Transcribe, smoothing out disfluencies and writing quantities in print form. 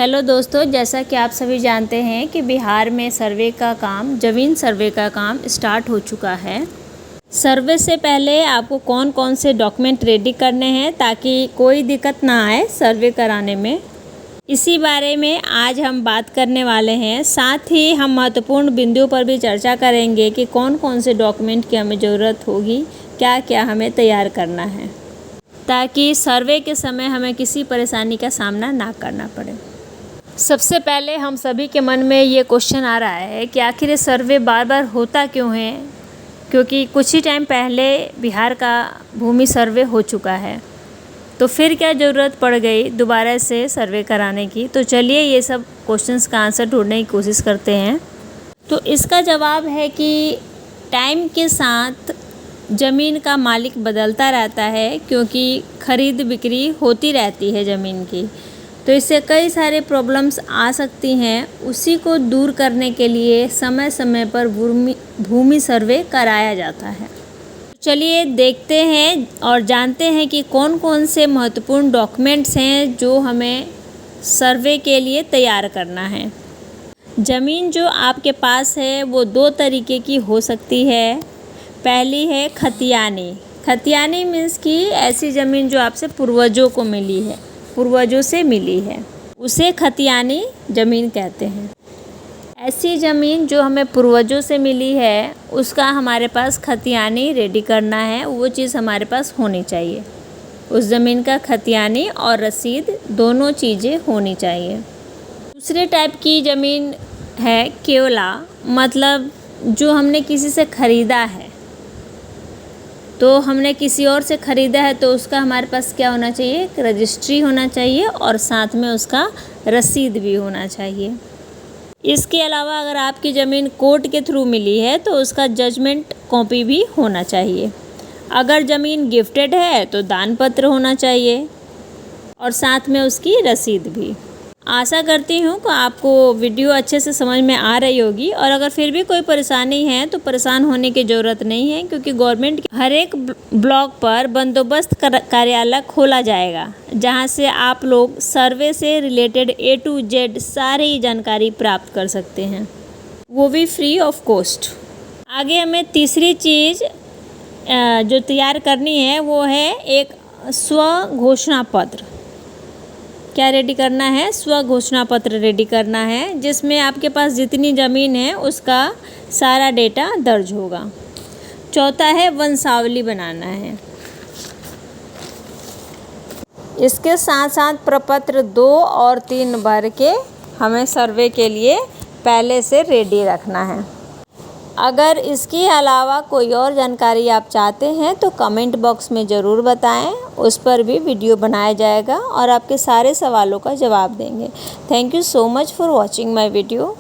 Hello दोस्तों, जैसा कि आप सभी जानते हैं कि बिहार में ज़मीन सर्वे का काम स्टार्ट हो चुका है। सर्वे से पहले आपको कौन कौन से डॉक्यूमेंट रेडी करने हैं ताकि कोई दिक्कत ना आए सर्वे कराने में, इसी बारे में आज हम बात करने वाले हैं। साथ ही हम महत्वपूर्ण बिंदुओं पर भी चर्चा करेंगे कि कौन कौन से डॉक्यूमेंट की हमें ज़रूरत होगी, क्या क्या हमें तैयार करना है, ताकि सर्वे के समय हमें किसी परेशानी का सामना ना करना पड़े। सबसे पहले हम सभी के मन में ये क्वेश्चन आ रहा है कि आखिर ये सर्वे बार बार होता क्यों है, क्योंकि कुछ ही टाइम पहले बिहार का भूमि सर्वे हो चुका है, तो फिर क्या ज़रूरत पड़ गई दोबारा से सर्वे कराने की। तो चलिए ये सब क्वेश्चंस का आंसर ढूंढने की कोशिश करते हैं। तो इसका जवाब है कि टाइम के साथ ज़मीन का मालिक बदलता रहता है, क्योंकि ख़रीद बिक्री होती रहती है ज़मीन की, तो इससे कई सारे प्रॉब्लम्स आ सकती हैं। उसी को दूर करने के लिए समय समय पर भूमि सर्वे कराया जाता है। चलिए देखते हैं और जानते हैं कि कौन कौन से महत्वपूर्ण डॉक्यूमेंट्स हैं जो हमें सर्वे के लिए तैयार करना है। ज़मीन जो आपके पास है वो दो तरीके की हो सकती है। पहली है खतियानी। खतियानी मीन्स कि ऐसी ज़मीन जो आपसे पूर्वजों से मिली है, उसे खतियानी ज़मीन कहते हैं। ऐसी ज़मीन जो हमें पूर्वजों से मिली है, उसका हमारे पास खतियानी रेडी करना है। वो चीज़ हमारे पास होनी चाहिए। उस ज़मीन का खतियानी और रसीद दोनों चीज़ें होनी चाहिए। दूसरे टाइप की ज़मीन है केवला, मतलब जो हमने किसी से ख़रीदा है, तो हमने किसी और से ख़रीदा है, तो उसका हमारे पास क्या होना चाहिए, एक रजिस्ट्री होना चाहिए और साथ में उसका रसीद भी होना चाहिए। इसके अलावा अगर आपकी ज़मीन कोर्ट के थ्रू मिली है तो उसका जजमेंट कॉपी भी होना चाहिए। अगर ज़मीन गिफ्टेड है तो दान पत्र होना चाहिए और साथ में उसकी रसीद भी। आशा करती हूँ कि आपको वीडियो अच्छे से समझ में आ रही होगी, और अगर फिर भी कोई परेशानी है तो परेशान होने की ज़रूरत नहीं है, क्योंकि गवर्नमेंट के हर एक ब्लॉक पर बंदोबस्त कार्यालय खोला जाएगा, जहां से आप लोग सर्वे से रिलेटेड A to Z सारी जानकारी प्राप्त कर सकते हैं, वो भी फ्री ऑफ कॉस्ट। आगे हमें तीसरी चीज़ जो तैयार करनी है वो है एक स्व घोषणा पत्र। क्या रेडी करना है, स्व घोषणा पत्र रेडी करना है, जिसमें आपके पास जितनी ज़मीन है उसका सारा डेटा दर्ज होगा। चौथा है वंशावली बनाना है। इसके साथ साथ प्रपत्र 2 और 3 भर के हमें सर्वे के लिए पहले से रेडी रखना है। अगर इसके अलावा कोई और जानकारी आप चाहते हैं तो कमेंट बॉक्स में ज़रूर बताएं, उस पर भी वीडियो बनाया जाएगा और आपके सारे सवालों का जवाब देंगे। Thank you so much for watching my video.